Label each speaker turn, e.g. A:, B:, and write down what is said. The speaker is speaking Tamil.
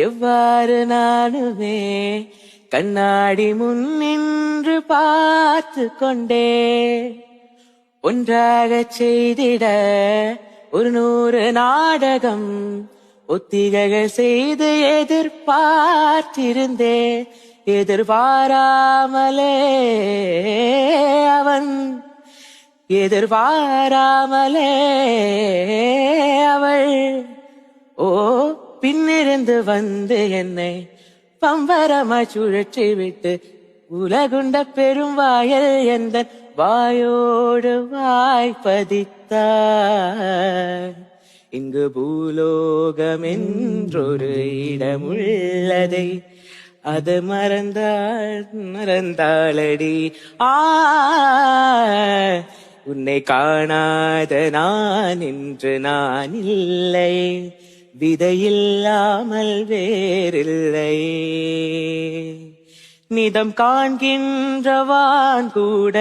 A: எவ்வாறு நானுமே கண்ணாடி முன் நின்று பார்த்து கொண்டே ஒன்றாகச் செய்திட 100 நாடகம் ஒத்திகைகள் செய்து எதிர்பார்த்திருந்தே எதிர்பாராமலே அவன் எதிர்பாராமலே அவள் ஓ பின்னிருந்து வந்து என்னை பம்பரமாய் சுழற்றி விட்டு உலகுண்ட பெரும் வாயல் எந்த வாயோடு வாய்ப்பதித்தார். இங்கு பூலோகம் என்றொரு இடமுள்ளதை அது மறந்தாளடி. உன்னை காணாத நான் என்று நான் இல்லை, விதையில்லாமல் வேறில்லை. நிதம் காண்கின்றவான் கூட